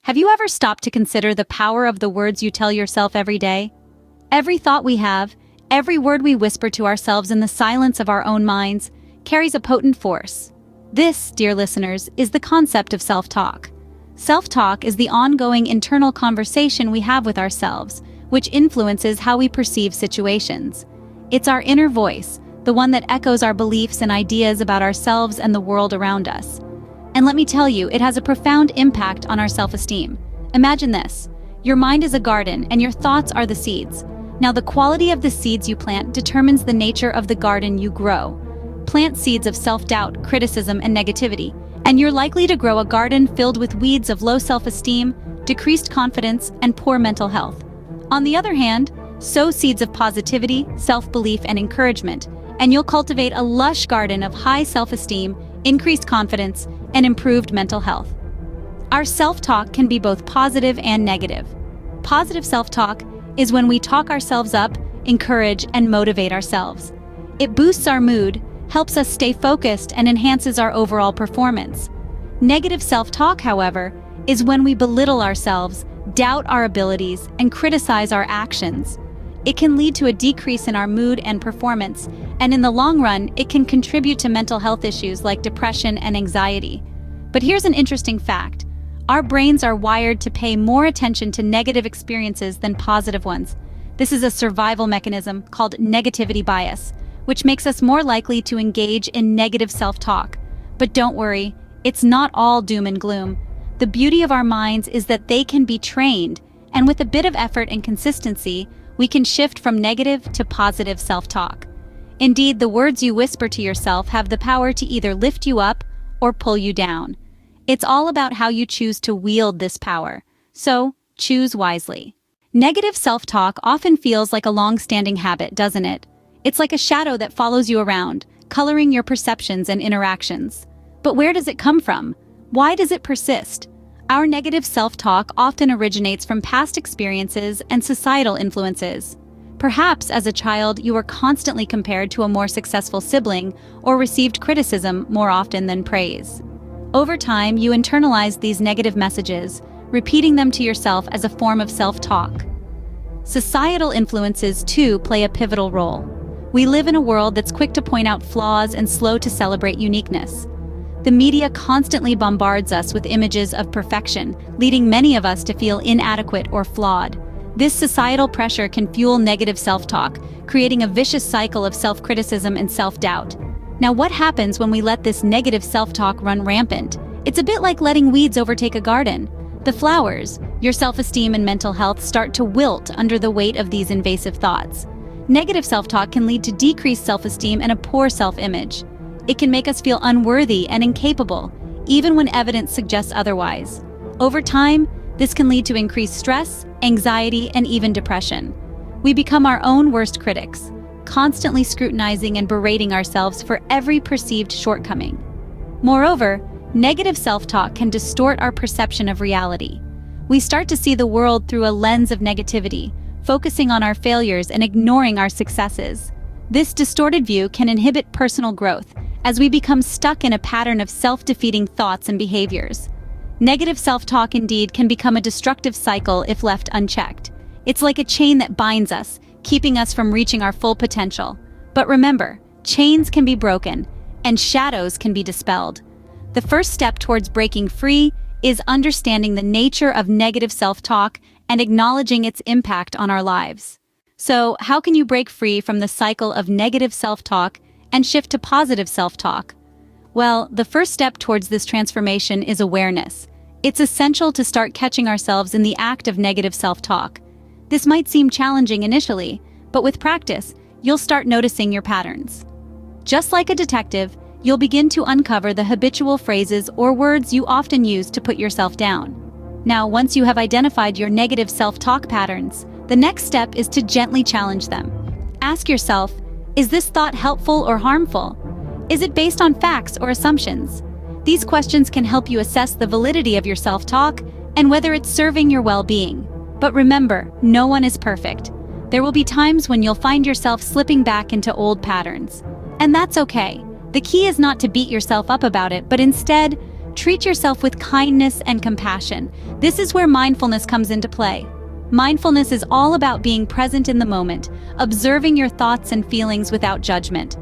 Have you ever stopped to consider the power of the words you tell yourself every day? Every thought we have, every word we whisper to ourselves in the silence of our own minds, carries a potent force. This, dear listeners, is the concept of self-talk. Self-talk is the ongoing internal conversation we have with ourselves, which influences how we perceive situations. It's our inner voice, the one that echoes our beliefs and ideas about ourselves and the world around us. And let me tell you, it has a profound impact on our self-esteem. Imagine this. Your mind is a garden and your thoughts are the seeds. Now, the quality of the seeds you plant determines the nature of the garden you grow. Plant seeds of self-doubt, criticism, and negativity, and you're likely to grow a garden filled with weeds of low self-esteem, decreased confidence, and poor mental health. On the other hand, sow seeds of positivity, self-belief, and encouragement, and you'll cultivate a lush garden of high self-esteem, increased confidence, and improved mental health. Our self-talk can be both positive and negative. Positive self-talk is when we talk ourselves up, encourage, and motivate ourselves. It boosts our mood, helps us stay focused, and enhances our overall performance. Negative self-talk, however, is when we belittle ourselves, doubt our abilities, and criticize our actions. It can lead to a decrease in our mood and performance, and in the long run, it can contribute to mental health issues like depression and anxiety. But here's an interesting fact. Our brains are wired to pay more attention to negative experiences than positive ones. This is a survival mechanism called negativity bias, which makes us more likely to engage in negative self-talk. But don't worry, it's not all doom and gloom. The beauty of our minds is that they can be trained, and with a bit of effort and consistency, we can shift from negative to positive self-talk. Indeed, the words you whisper to yourself have the power to either lift you up or pull you down. It's all about how you choose to wield this power. So, choose wisely. Negative self-talk often feels like a long-standing habit, doesn't it? It's like a shadow that follows you around, coloring your perceptions and interactions. But where does it come from? Why does it persist? Our negative self-talk often originates from past experiences and societal influences. Perhaps as a child, you were constantly compared to a more successful sibling or received criticism more often than praise. Over time, you internalized these negative messages, repeating them to yourself as a form of self-talk. Societal influences, too, play a pivotal role. We live in a world that's quick to point out flaws and slow to celebrate uniqueness. The media constantly bombards us with images of perfection, leading many of us to feel inadequate or flawed. This societal pressure can fuel negative self-talk, creating a vicious cycle of self-criticism and self-doubt. Now, what happens when we let this negative self-talk run rampant? It's a bit like letting weeds overtake a garden. The flowers, your self-esteem and mental health, start to wilt under the weight of these invasive thoughts. Negative self-talk can lead to decreased self-esteem and a poor self-image. It can make us feel unworthy and incapable, even when evidence suggests otherwise. Over time, this can lead to increased stress, anxiety, and even depression. We become our own worst critics, constantly scrutinizing and berating ourselves for every perceived shortcoming. Moreover, negative self-talk can distort our perception of reality. We start to see the world through a lens of negativity, focusing on our failures and ignoring our successes. This distorted view can inhibit personal growth, as we become stuck in a pattern of self-defeating thoughts and behaviors. Negative self-talk indeed can become a destructive cycle if left unchecked. It's like a chain that binds us, keeping us from reaching our full potential. But remember, chains can be broken, and shadows can be dispelled. The first step towards breaking free is understanding the nature of negative self-talk and acknowledging its impact on our lives. So, how can you break free from the cycle of negative self-talk and shift to positive self-talk? Well, the first step towards this transformation is awareness. It's essential to start catching ourselves in the act of negative self-talk. This might seem challenging initially, but with practice, you'll start noticing your patterns. Just like a detective, you'll begin to uncover the habitual phrases or words you often use to put yourself down. Now, once you have identified your negative self-talk patterns, the next step is to gently challenge them. Ask yourself, is this thought helpful or harmful? Is it based on facts or assumptions? These questions can help you assess the validity of your self-talk and whether it's serving your well-being. But remember, no one is perfect. There will be times when you'll find yourself slipping back into old patterns. And that's okay. The key is not to beat yourself up about it, but instead, Treat yourself with kindness and compassion. This is where mindfulness comes into play. Mindfulness is all about being present in the moment, observing your thoughts and feelings without judgment.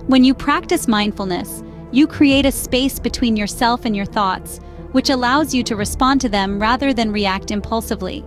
When you practice mindfulness, you create a space between yourself and your thoughts, which allows you to respond to them rather than react impulsively.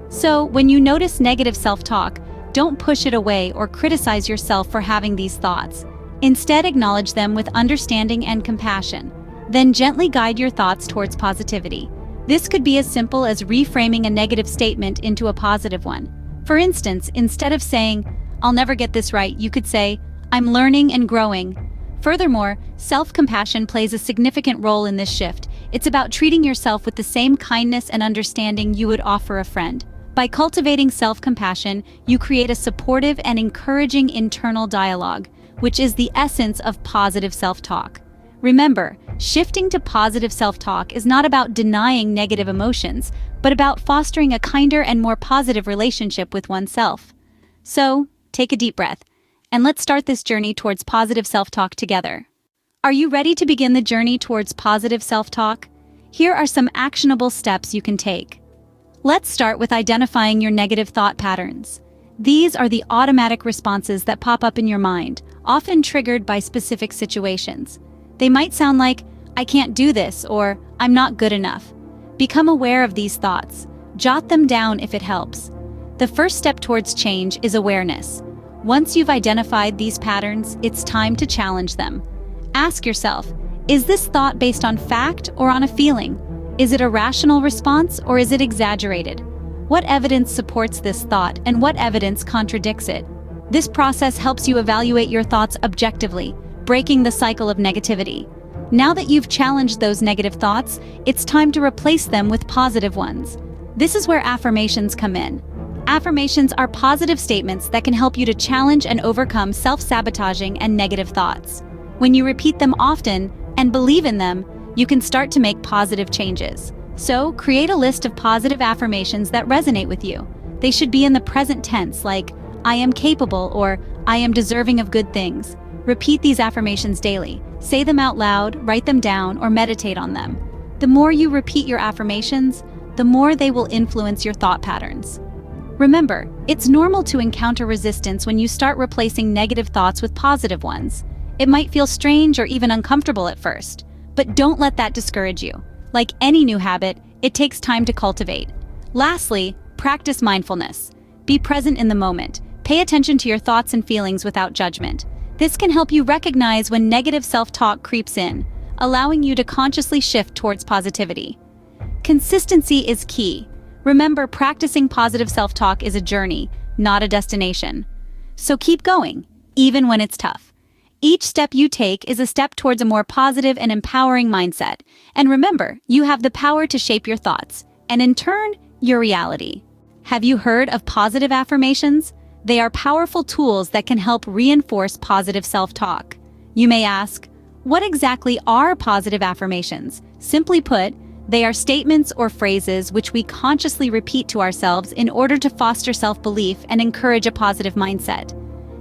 So, when you notice negative self-talk, don't push it away or criticize yourself for having these thoughts. Instead, acknowledge them with understanding and compassion. Then gently guide your thoughts towards positivity. This could be as simple as reframing a negative statement into a positive one. For instance, instead of saying, "I'll never get this right," you could say, "I'm learning and growing." Furthermore, self-compassion plays a significant role in this shift. It's about treating yourself with the same kindness and understanding you would offer a friend. By cultivating self-compassion, you create a supportive and encouraging internal dialogue, which is the essence of positive self-talk. Remember, shifting to positive self-talk is not about denying negative emotions, but about fostering a kinder and more positive relationship with oneself. So, take a deep breath, and let's start this journey towards positive self-talk together. Are you ready to begin the journey towards positive self-talk? Here are some actionable steps you can take. Let's start with identifying your negative thought patterns. These are the automatic responses that pop up in your mind, often triggered by specific situations. They might sound like, "I can't do this," or "I'm not good enough." Become aware of these thoughts. Jot them down if it helps. The first step towards change is awareness. Once you've identified these patterns, it's time to challenge them. Ask yourself, is this thought based on fact or on a feeling? Is it a rational response or is it exaggerated? What evidence supports this thought and what evidence contradicts it? This process helps you evaluate your thoughts objectively, breaking the cycle of negativity. Now that you've challenged those negative thoughts, it's time to replace them with positive ones. This is where affirmations come in. Affirmations are positive statements that can help you to challenge and overcome self-sabotaging and negative thoughts. When you repeat them often and believe in them, you can start to make positive changes. So, create a list of positive affirmations that resonate with you. They should be in the present tense, like, "I am capable" or "I am deserving of good things." Repeat these affirmations daily. Say them out loud, write them down, or meditate on them. The more you repeat your affirmations, the more they will influence your thought patterns. Remember, it's normal to encounter resistance when you start replacing negative thoughts with positive ones. It might feel strange or even uncomfortable at first, but don't let that discourage you. Like any new habit, it takes time to cultivate. Lastly, practice mindfulness. Be present in the moment. Pay attention to your thoughts and feelings without judgment. This can help you recognize when negative self-talk creeps in, allowing you to consciously shift towards positivity. Consistency is key. Remember, practicing positive self-talk is a journey, not a destination. So keep going, even when it's tough. Each step you take is a step towards a more positive and empowering mindset. And remember, you have the power to shape your thoughts, and in turn, your reality. Have you heard of positive affirmations? They are powerful tools that can help reinforce positive self-talk. You may ask, what exactly are positive affirmations? Simply put, they are statements or phrases which we consciously repeat to ourselves in order to foster self-belief and encourage a positive mindset.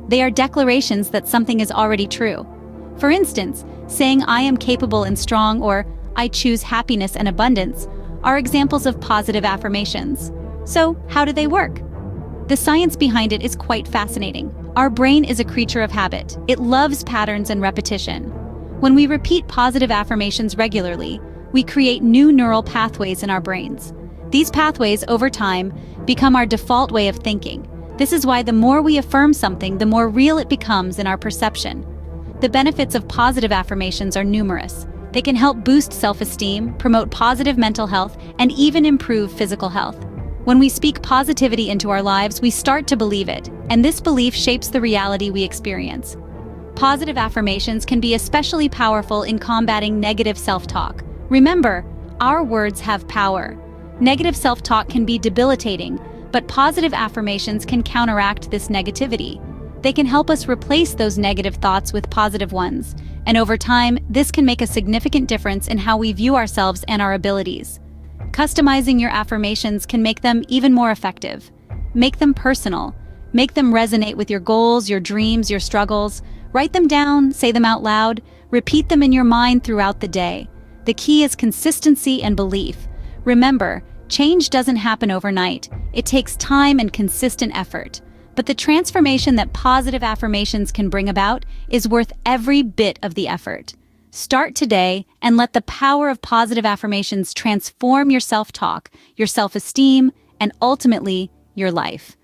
They are declarations that something is already true. For instance, saying "I am capable and strong" or "I choose happiness and abundance" are examples of positive affirmations. So, how do they work? The science behind it is quite fascinating. Our brain is a creature of habit. It loves patterns and repetition. When we repeat positive affirmations regularly, we create new neural pathways in our brains. These pathways, over time, become our default way of thinking. This is why the more we affirm something, the more real it becomes in our perception. The benefits of positive affirmations are numerous. They can help boost self-esteem, promote positive mental health, and even improve physical health. When we speak positivity into our lives, we start to believe it, and this belief shapes the reality we experience. Positive affirmations can be especially powerful in combating negative self-talk. Remember, our words have power. Negative self-talk can be debilitating, but positive affirmations can counteract this negativity. They can help us replace those negative thoughts with positive ones, and over time, this can make a significant difference in how we view ourselves and our abilities. Customizing your affirmations can make them even more effective. Make them personal. Make them resonate with your goals, your dreams, your struggles. Write them down, say them out loud, repeat them in your mind throughout the day. The key is consistency and belief. Remember, change doesn't happen overnight. It takes time and consistent effort. But the transformation that positive affirmations can bring about is worth every bit of the effort. Start today and let the power of positive affirmations transform your self-talk, your self-esteem, and ultimately, your life.